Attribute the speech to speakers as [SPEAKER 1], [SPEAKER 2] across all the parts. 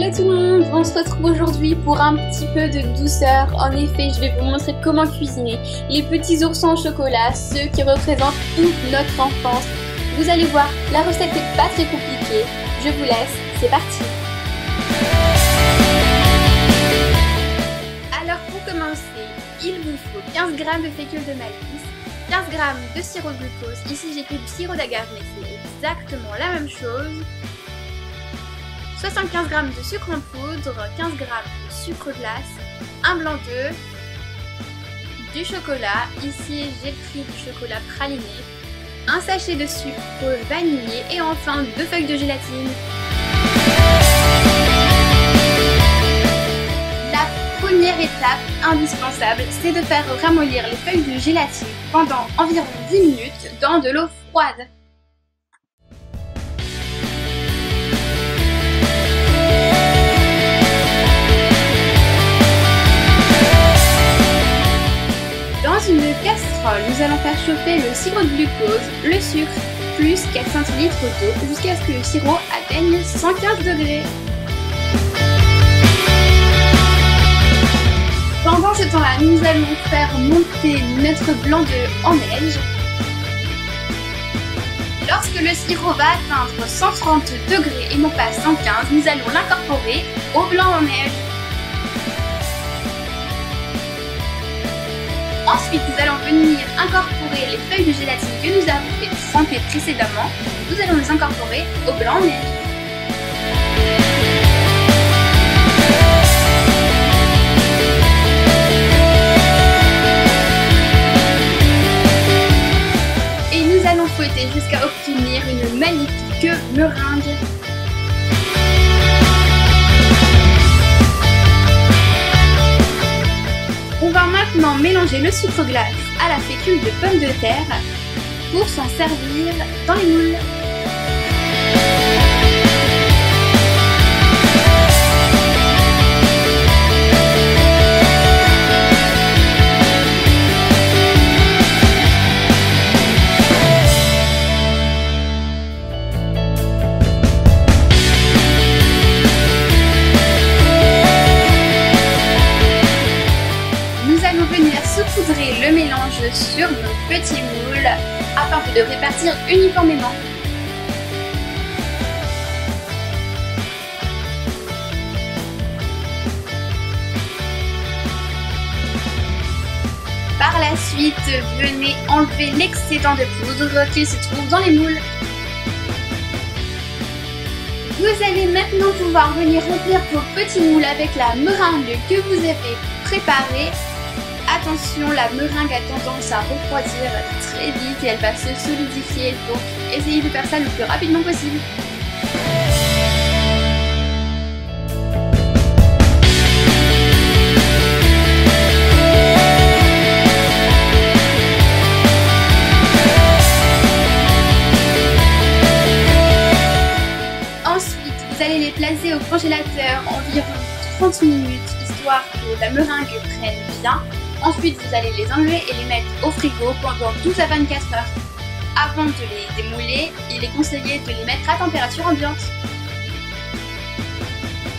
[SPEAKER 1] Hello tout le monde, on se retrouve aujourd'hui pour un petit peu de douceur. En effet, je vais vous montrer comment cuisiner les petits oursons au chocolat, ceux qui représentent toute notre enfance. Vous allez voir, la recette n'est pas très compliquée. Je vous laisse, c'est parti. Alors pour commencer, il vous faut 15 g de fécule de maïs, 15 g de sirop de glucose. Ici j'ai pris du sirop d'agave mais c'est exactement la même chose. 75 g de sucre en poudre, 15 g de sucre glace, un blanc d'œuf, du chocolat, ici j'ai pris du chocolat praliné, un sachet de sucre vanillé et enfin 2 feuilles de gélatine. La première étape indispensable, c'est de faire ramollir les feuilles de gélatine pendant environ 10 minutes dans de l'eau froide. Dans une casserole, nous allons faire chauffer le sirop de glucose, le sucre, plus 4 cl d'eau jusqu'à ce que le sirop atteigne 115 degrés. Pendant ce temps-là, nous allons faire monter notre blanc d'œuf en neige. Lorsque le sirop va atteindre 130 degrés et non pas 115, nous allons l'incorporer au blanc en neige. Ensuite, nous allons venir incorporer les feuilles de gélatine que nous avons fait tremper précédemment. Nous allons les incorporer au blanc en neige. Et nous allons fouetter jusqu'à obtenir une magnifique meringue. On va maintenant mélanger le sucre glace à la fécule de pommes de terre pour s'en servir dans les moules. Saupoudrer le mélange sur nos petits moules afin de le répartir uniformément. Par la suite, venez enlever l'excédent de poudre qui se trouve dans les moules. Vous allez maintenant pouvoir venir remplir vos petits moules avec la meringue que vous avez préparée. Attention, la meringue a tendance à refroidir très vite et elle va se solidifier, donc essayez de faire ça le plus rapidement possible. Ensuite, vous allez les placer au congélateur environ 30 minutes, histoire que la meringue prenne bien. Ensuite, vous allez les enlever et les mettre au frigo pendant 12 à 24 heures. Avant de les démouler, il est conseillé de les mettre à température ambiante.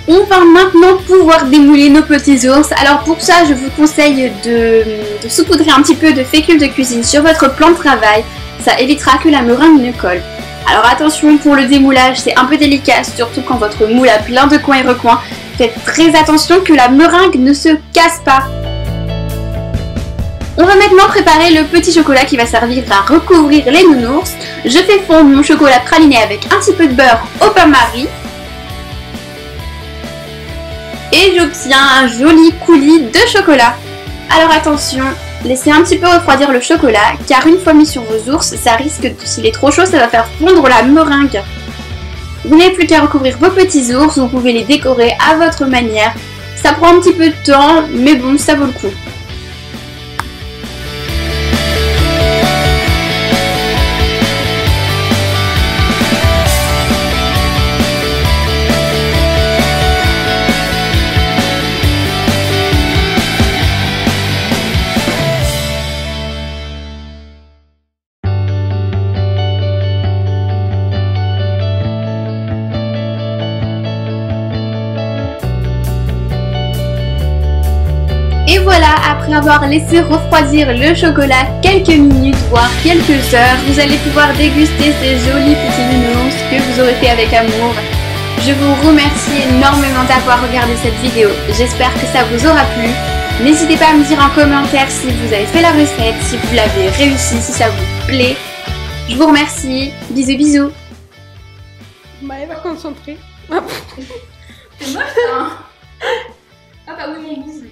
[SPEAKER 1] On va maintenant pouvoir démouler nos petits ours. Alors pour ça, je vous conseille de saupoudrer un petit peu de fécule de cuisine sur votre plan de travail. Ça évitera que la meringue ne colle. Alors attention, pour le démoulage, c'est un peu délicat, surtout quand votre moule a plein de coins et recoins. Faites très attention que la meringue ne se casse pas. On va maintenant préparer le petit chocolat qui va servir à recouvrir les nounours. Je fais fondre mon chocolat praliné avec un petit peu de beurre au bain-marie. Et j'obtiens un joli coulis de chocolat. Alors attention, laissez un petit peu refroidir le chocolat, car une fois mis sur vos ours, ça risque, s'il est trop chaud, ça va faire fondre la meringue. Vous n'avez plus qu'à recouvrir vos petits ours, vous pouvez les décorer à votre manière. Ça prend un petit peu de temps, mais bon, ça vaut le coup. ça, après avoir laissé refroidir le chocolat quelques minutes, voire quelques heures, vous allez pouvoir déguster ces jolis petits nounours que vous aurez fait avec amour. Je vous remercie énormément d'avoir regardé cette vidéo, j'espère que ça vous aura plu. N'hésitez pas à me dire en commentaire si vous avez fait la recette, si vous l'avez réussi, si ça vous plaît. Je vous remercie, bisous bisous.
[SPEAKER 2] Elle va concentrer.
[SPEAKER 1] C'est moche hein. Ah bah oui mon bouffe.